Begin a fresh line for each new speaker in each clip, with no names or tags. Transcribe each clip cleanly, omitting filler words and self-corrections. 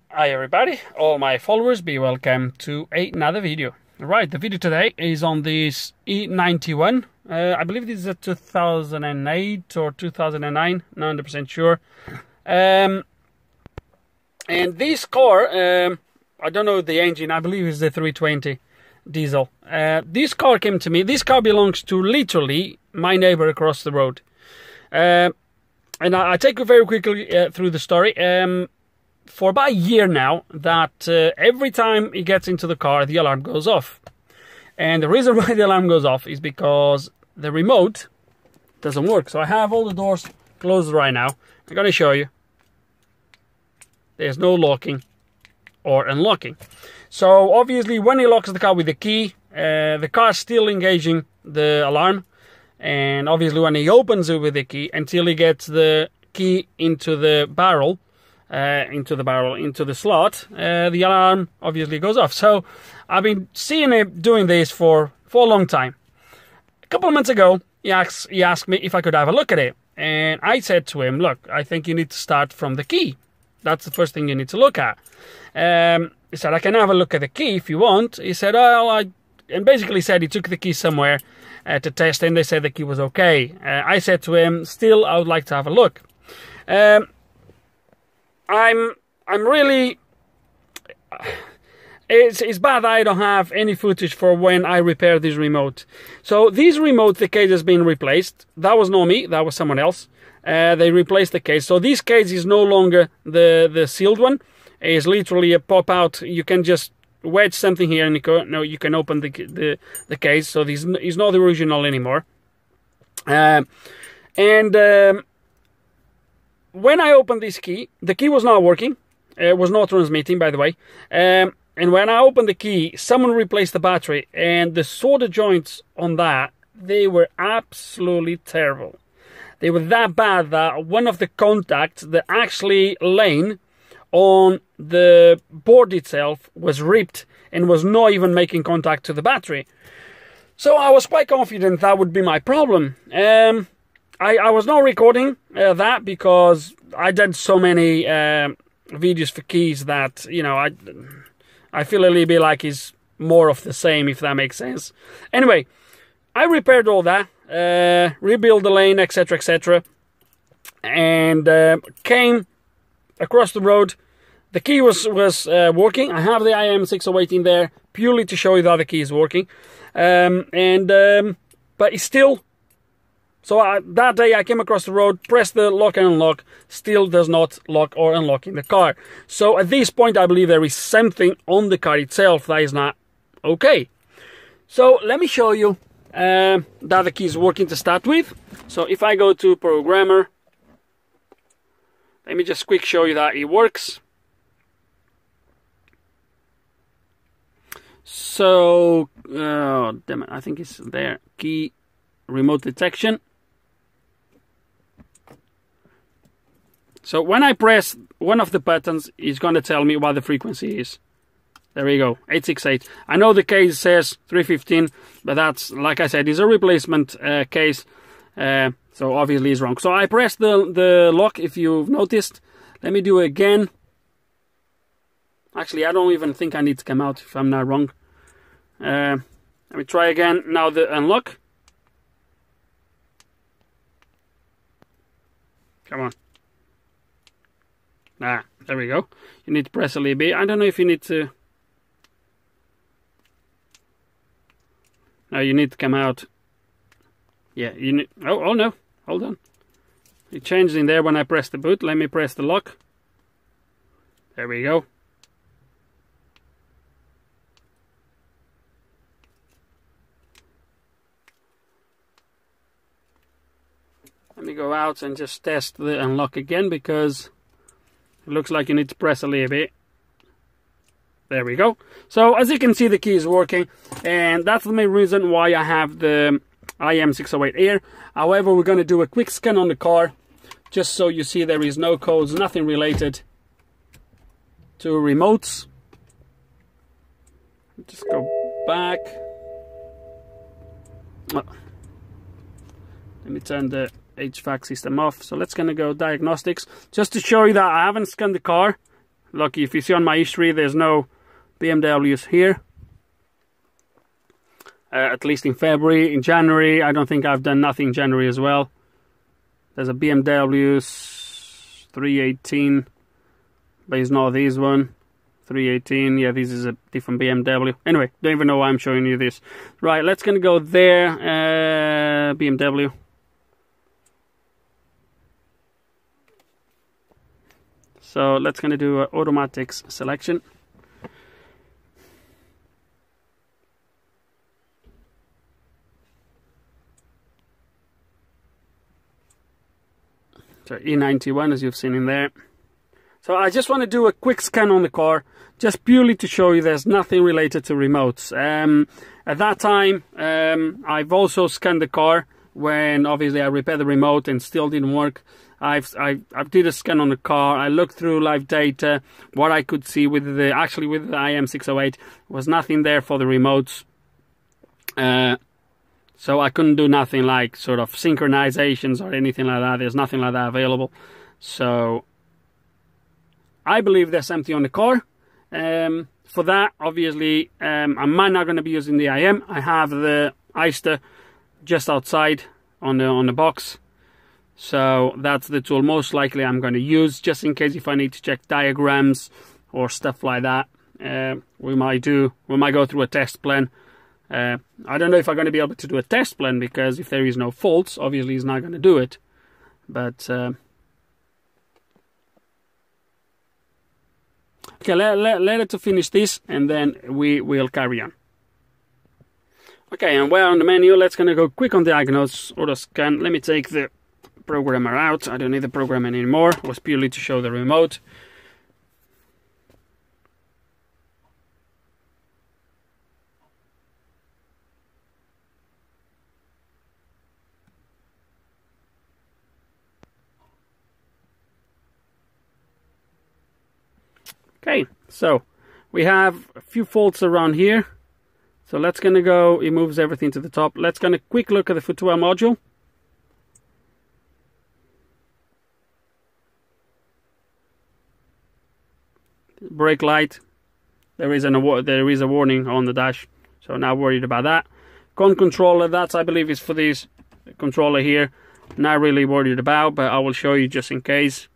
Hi everybody, all my followers, be welcome to another video. Right, the video today is on this E91. I believe this is a 2008 or 2009, not 100% sure. And this car, I don't know the engine, I believe it's the 320 diesel. This car came to me. This car belongs to literally my neighbor across the road. And I take you very quickly through the story. For about a year now, that every time he gets into the car, the alarm goes off. And the reason why the alarm goes off is because the remote doesn't work. So I have all the doors closed right now. I'm going to show you. There's no locking or unlocking. So obviously when he locks the car with the key, the car's still engaging the alarm. And obviously when he opens it with the key, until he gets the key into the barrel, into the slot, the alarm obviously goes off. So I've been seeing him doing this for a long time. A couple of months ago, he asked me if I could have a look at it. And I said to him, look, I think you need to start from the key. That's the first thing you need to look at. He said, I can have a look at the key if you want. He said, and basically said he took the key somewhere to test, and they said the key was okay. I said to him, still, I would like to have a look. I'm really, it's bad I don't have any footage for when I repaired this remote. So this remote, the case has been replaced. That was not me, that was someone else. They replaced the case. So this case is no longer the sealed one. It's literally a pop out. You can just wedge something here and you can open the case. So this is not the original anymore. When I opened this key, the key was not working. It was not transmitting, by the way. And when I opened the key, someone replaced the battery, and the solder joints on that, they were absolutely terrible. They were that bad that one of the contacts, the actually lane on the board itself, was ripped and was not even making contact to the battery. So I was quite confident that would be my problem. I was not recording that because I did so many videos for keys that, you know, I feel a little bit like it's more of the same, if that makes sense. Anyway, I repaired all that, rebuilt the lane, etc, etc, and came across the road. The key was working. I have the IM608 in there purely to show you that the key is working, but it's still. So that day I came across the road, pressed the lock and unlock, still does not lock or unlock in the car. So at this point I believe there is something on the car itself that is not okay. So let me show you that the key is working to start with. So if I go to programmer, let me just quick show you that it works. So, damn it, I think it's there, key remote detection. So when I press one of the buttons, it's going to tell me what the frequency is. There we go, 868. I know the case says 315, but that's, like I said, is a replacement case. So obviously it's wrong. So I pressed the lock, if you've noticed. Let me do it again. Actually, I don't even think I need to come out if I'm not wrong. Let me try again. Now the unlock. Come on. There we go. You need to press a little bit. I don't know if you need to. No, you need to come out. Yeah, you need. Oh no. Hold on. It changed in there when I pressed the boot. Let me press the lock. There we go. Let me go out and just test the unlock again, because it looks like you need to press a little bit. There we go. So as you can see, the key is working, and that's the main reason why I have the IM608 here. However, we're going to do a quick scan on the car, just so you see there is no codes, nothing related to remotes. Just go back. Oh. Let me turn the HVAC system off. So let's gonna go diagnostics, just to show you that I haven't scanned the car. lucky. If you see on my history, there's no BMWs here. At least in February. In January, I don't think I've done nothing in January as well. There's a BMW 318, but it's not this one. 318, yeah, this is a different BMW. Anyway, don't even know why I'm showing you this. Right, let's gonna go there. BMW. So let's gonna do an automatics selection. So E91, as you've seen in there. So I just want to do a quick scan on the car, just purely to show you there's nothing related to remotes. At that time, I've also scanned the car when obviously I repaired the remote and still didn't work. I did a scan on the car. I looked through live data, what I could see with the IM608 was nothing there for the remotes. So I couldn't do nothing like sort of synchronizations or anything like that. There's nothing like that available. So I believe there's something on the car. For that, obviously, I'm not going to be using the IM. I have the Eister just outside on the box. So that's the tool most likely I'm going to use, just in case if I need to check diagrams or stuff like that. We might go through a test plan. I don't know if I'm going to be able to do a test plan, because if there is no faults, obviously it's not going to do it. But okay, let it to finish this, and then we will carry on. Okay, and we're on the menu. Let's gonna go quick on diagnose, auto scan. Let me take the programmer out. I don't need the programmer anymore. It was purely to show the remote. Okay, so we have a few faults around here. So let's gonna go, it moves everything to the top. Let's gonna quick look at the footwell module. Brake light, there is a warning on the dash, so not worried about that. Con controller, that's I believe is for this controller here. Not really worried about, but I will show you just in case.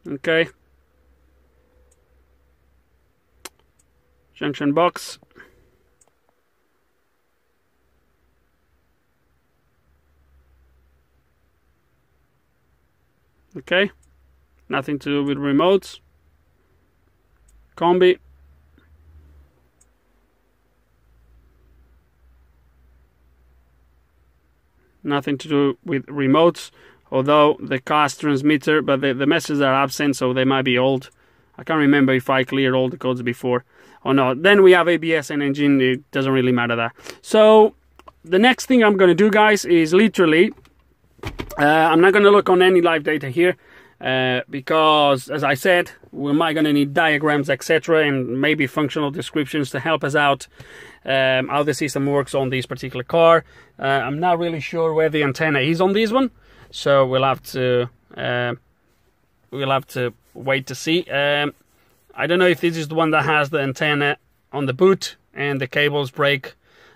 Okay. Junction box. Okay. Nothing to do with remotes. Combi. Nothing to do with remotes. Although the car's transmitter, but the messages are absent, so they might be old. I can't remember if I cleared all the codes before or not. Then we have ABS and engine. It doesn't really matter that. So the next thing I'm going to do, guys, is literally I'm not going to look on any live data here because, as I said, we might going to need diagrams, etc., and maybe functional descriptions to help us out how the system works on this particular car. I'm not really sure where the antenna is on this one. So we'll have to wait to see. I don't know if this is the one that has the antenna on the boot and the cables break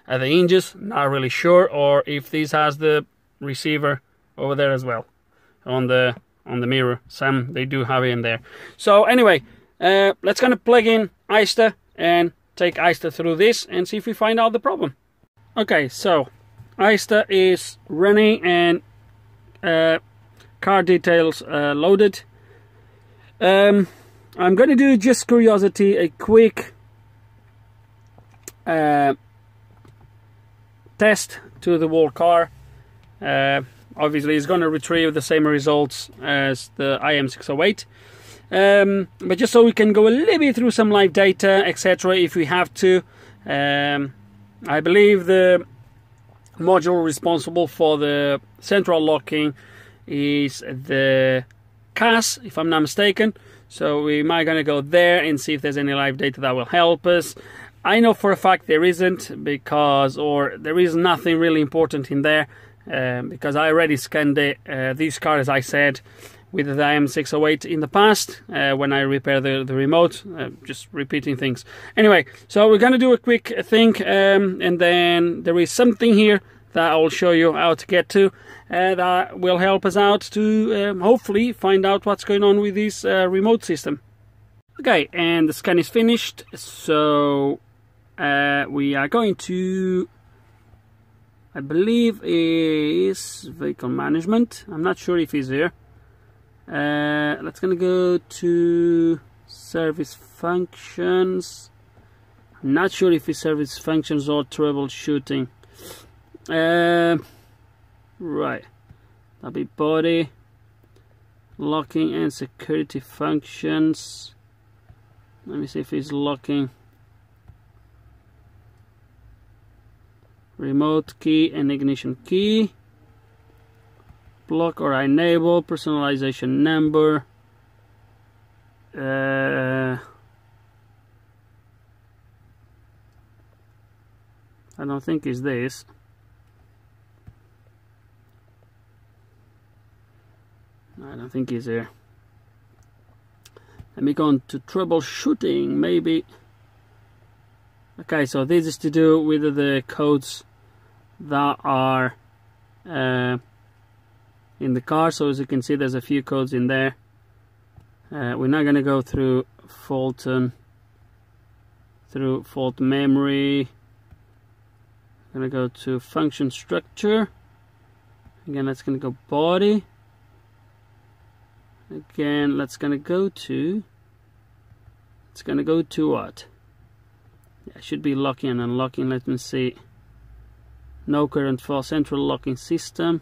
at the hinges. Not really sure. Or if this has the receiver over there as well on the mirror. Some they do have it in there. So anyway, let's kind of plug in Eister and take Eister through this and see if we find out the problem. Okay, so Eister is running and car details loaded. I'm going to do, just curiosity, a quick test to the whole car. Obviously it's going to retrieve the same results as the IM608, but just so we can go a little bit through some live data, etc., if we have to. I believe the module responsible for the central locking is the CAS, if I'm not mistaken. So we might gonna go there and see if there's any live data that will help us. I know for a fact there isn't, because, or there is nothing really important in there. because I already scanned it, this car, as I said, with the M608 in the past, when I repaired the remote. Just repeating things. Anyway, so we're gonna do a quick thing, and then there is something here that I will show you how to get to, that will help us out to hopefully find out what's going on with this remote system. Okay, and the scan is finished, so we are going to, I believe is vehicle management. I'm not sure if he's here. Let's gonna go to service functions. I'm not sure if it's service functions or troubleshooting. Right, that'll be body, locking and security functions. Let me see if he's locking. Remote key and ignition key. Block or enable, personalization number. I don't think it's this. I don't think he's here. Let me go on to troubleshooting, maybe. Okay, so this is to do with the codes that are in the car. So as you can see, there's a few codes in there. We're not going to go through fault memory. I'm going to go to function structure. Again, that's going to go body. Again, let's gonna go to. It's gonna go to what? Yeah, should be locking and unlocking. Let me see. No current for central locking system.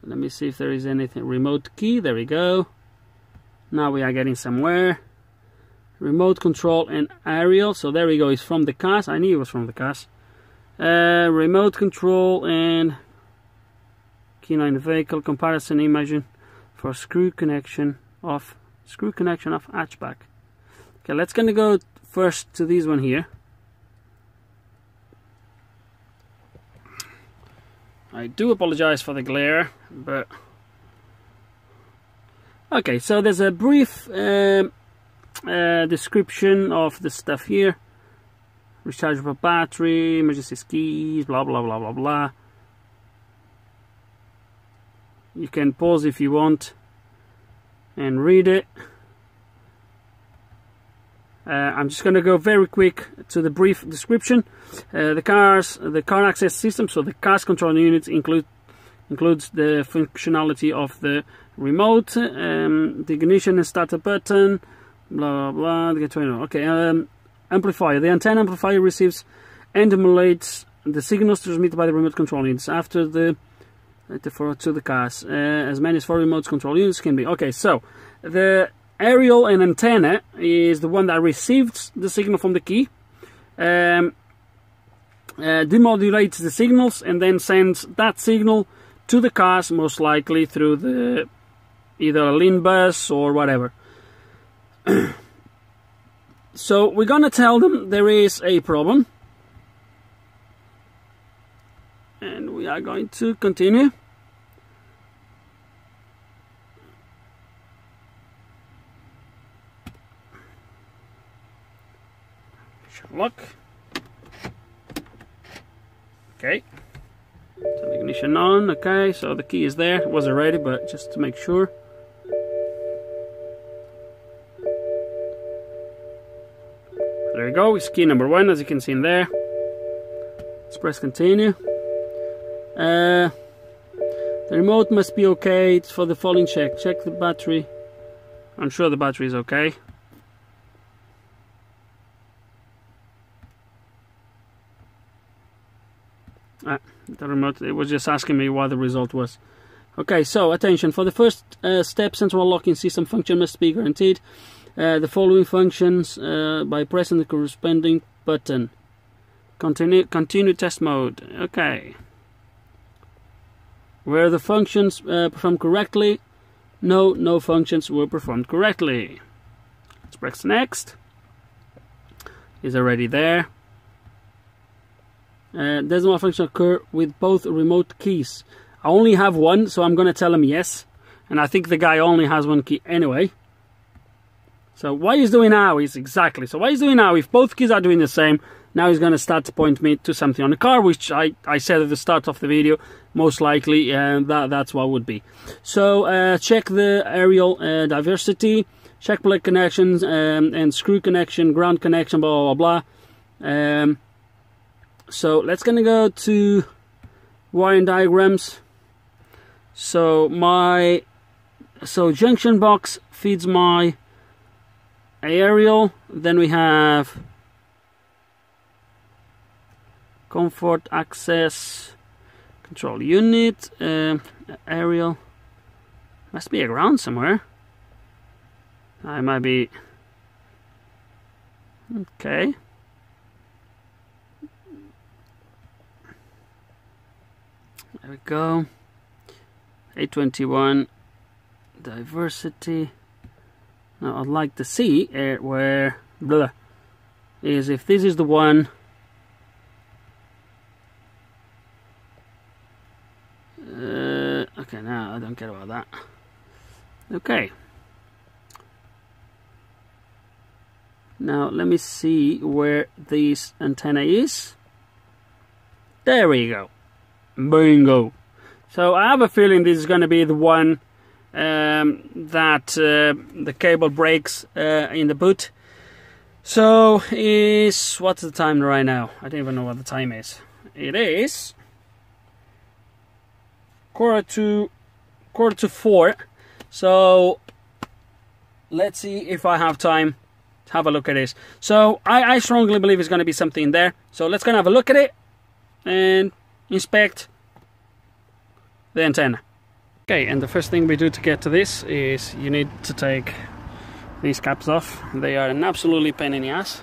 Let me see if there is anything. Remote key. There we go. Now we are getting somewhere. Remote control and aerial. So there we go. It's from the cars. I knew it was from the cars. Remote control and K9 vehicle comparison imagine. For screw connection of hatchback. Okay, let's gonna go first to this one here. I do apologize for the glare, but okay. So there's a brief description of the stuff here: rechargeable battery, emergency keys, blah blah blah blah blah. You can pause if you want and read it. I'm just going to go very quick to the brief description. The car access system, so the car's control units includes the functionality of the remote, the ignition and starter button, blah blah blah. Okay, amplifier. The antenna amplifier receives and emulates the signals transmitted by the remote control units after the to the cars. As many as 4 remote control units can be. Okay, so the aerial and antenna is the one that receives the signal from the key, demodulates the signals, and then sends that signal to the cars, most likely through the either a LIN bus or whatever. So we're gonna tell them there is a problem. And we are going to continue. Lock. Okay. Turn the ignition on. Okay, so the key is there. It was already, but just to make sure. There we go. It's key number 1, as you can see in there. Let's press continue. The remote must be okay. It's for the following check. Check the battery. I'm sure the battery is okay. The remote, it was just asking me what the result was. Okay, so attention. For the first step, central locking system function must be guaranteed. The following functions by pressing the corresponding button. Continue test mode. Okay. Were the functions performed correctly? No, no functions were performed correctly. Let's press next. Is already there. Does the malfunction occur with both remote keys? I only have one, so I'm going to tell him yes. And I think the guy only has one key anyway. So what he's doing now is exactly. So what he's doing now, if both keys are doing the same, now he's going to start to point me to something on the car, which I said at the start of the video, most likely that's what would be. So check the aerial diversity, check plug connections and screw connection, ground connection, blah blah blah. So let's gonna go to wiring diagrams. So junction box feeds my aerial, then we have comfort access control unit, aerial, must be a ground somewhere. I might be okay. There we go. E91 diversity. Now I'd like to see where blah is, if this is the one. Okay, now I don't care about that. Okay. Now let me see where this antenna is. There we go. Bingo. So I have a feeling this is going to be the one that the cable breaks in the boot. So what's the time right now? I don't even know what the time is. It is quarter to 4. So let's see if I have time to have a look at this. So I strongly believe it's going to be something in there. So let's go and have a look at it and inspect the antenna. Okay, and the first thing we do to get to this is you need to take these caps off. They are an absolutely pain in the ass,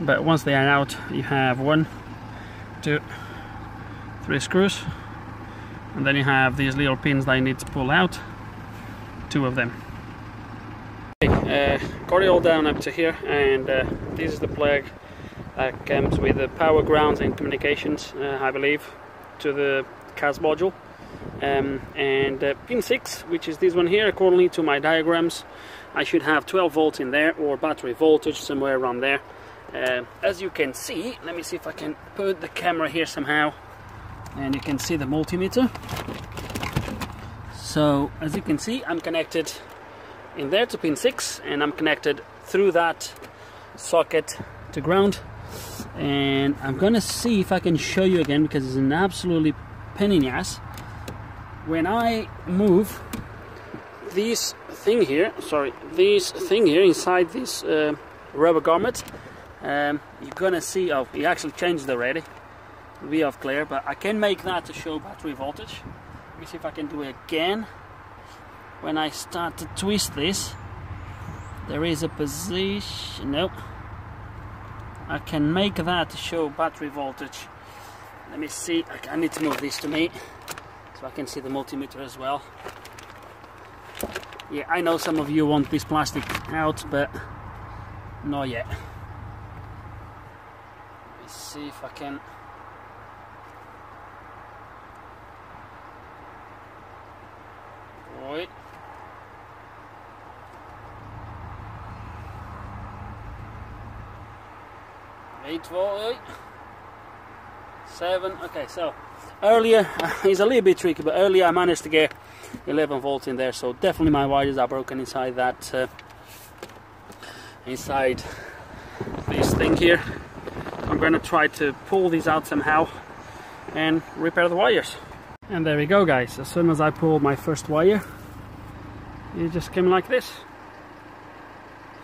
but once they are out, you have 1, 2, 3 screws, and then you have these little pins that you need to pull out, 2 of them. Okay, got it all down up to here, and this is the plug that comes with the power, grounds and communications, I believe, to the CAS module. And pin 6, which is this one here, according to my diagrams, I should have 12 volts in there, or battery voltage somewhere around there. As you can see, let me see if I can put the camera here somehow, and you can see the multimeter. So as you can see, I'm connected in there to pin 6, and I'm connected through that socket to ground. And I'm gonna see if I can show you again, because it's an absolutely pain in the ass. When I move this thing here inside this rubber garment, you're gonna see, oh, it actually changed already, we have clear, but I can make that to show battery voltage. Let me see if I can do it again. When I start to twist this, there is a position, nope, I can make that to show battery voltage. Let me see, I need to move this to me so I can see the multimeter as well. Yeah, I know some of you want this plastic out, but not yet. Let's see if I can. Wait. Eight volt. 7. Okay, so earlier it's a little bit tricky, but earlier I managed to get 11 volts in there, so definitely my wires are broken inside that inside this thing here. I'm gonna try to pull these out somehow and repair the wires. And there we go, guys. As soon as I pulled my first wire, it just came like this.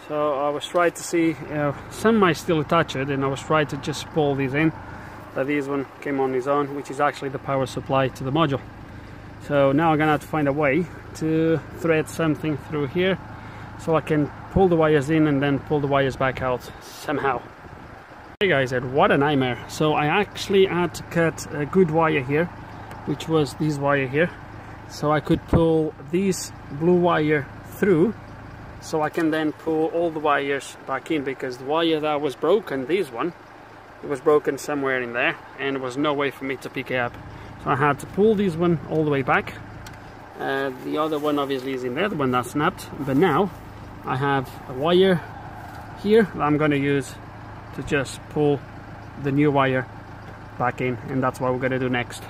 So I was trying to see, some might still attach it, and I was trying to just pull these in, but this one came on its own, which is actually the power supply to the module. So now I'm gonna have to find a way to thread something through here so I can pull the wires in and then pull the wires back out somehow. Hey guys, what a nightmare. So I actually had to cut a good wire here, which was this wire here, so I could pull this blue wire through, so I can then pull all the wires back in, because the wire that was broken, this one, it was broken somewhere in there, and there was no way for me to pick it up. So I had to pull this one all the way back. The other one obviously is in there, the one that snapped, but now I have a wire here that I'm going to use to just pull the new wire back in, and that's what we're going to do next.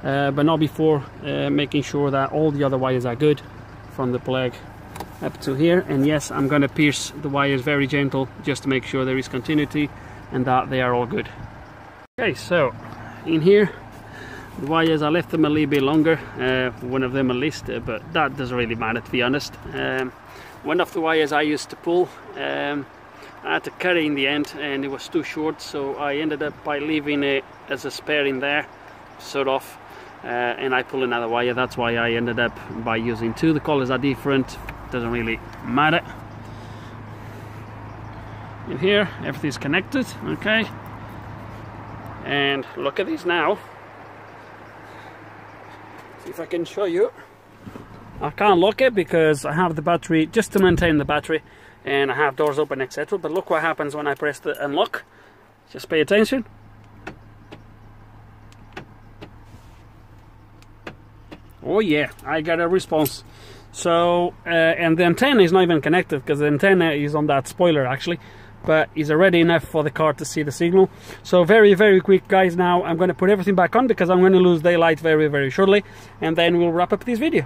But not before making sure that all the other wires are good from the plug up to here. And yes, I'm going to pierce the wires very gentle just to make sure there is continuity and that they are all good. Okay, so in here the wires, I left them a little bit longer, one of them at least, but that doesn't really matter, to be honest. One of the wires I used to pull, I had to cut it in the end and it was too short, so I ended up by leaving it as a spare in there, sort of, and I pull another wire. That's why I ended up by using two. The colors are different, doesn't really matter. In here everything's connected, okay, and look at this now. See if I can show you. I can't lock it because I have the battery just to maintain the battery, and I have doors open, etc. But look what happens when I press the unlock. Just pay attention. Oh yeah, I got a response. So and the antenna is not even connected because the antenna is on that spoiler actually, but is already enough for the car to see the signal. So very quick, guys. Now I'm going to put everything back on because I'm going to lose daylight very shortly, and then we'll wrap up this video.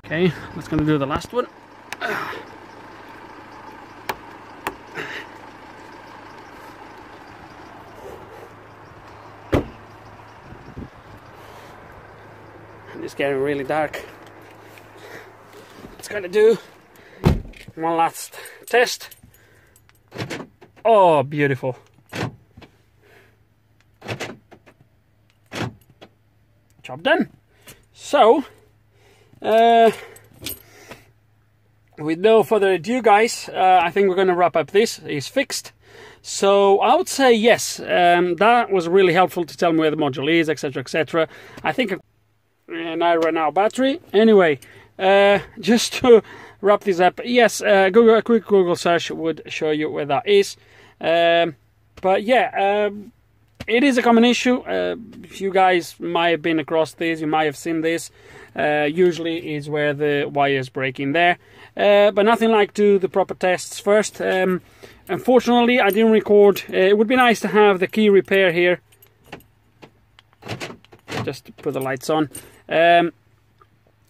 Okay, let's going to do the last one. And it's getting really dark. It's going to do one last test. Oh, beautiful. Job done. So, with no further ado, guys, I think we're going to wrap up this. It's fixed. So I would say yes, that was really helpful to tell me where the module is, etc, etc. I think, and I ran out of battery. Anyway, just to wrap this up, yes, a quick Google search would show you where that is. But yeah, it is a common issue. You guys might have been across this, you might have seen this. Usually is where the wires break in there, but nothing like do the proper tests first. Unfortunately, I didn't record. It would be nice to have the key repair here, just to put the lights on.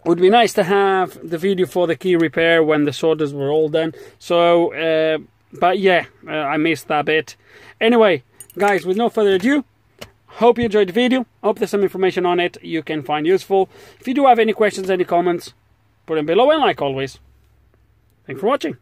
Would be nice to have the video for the key repair when the solders were all done. So, but yeah, I missed that bit. Anyway, guys, with no further ado, hope you enjoyed the video. Hope there's some information on it you can find useful. If you do have any questions, any comments, put them below, and like always, thanks for watching.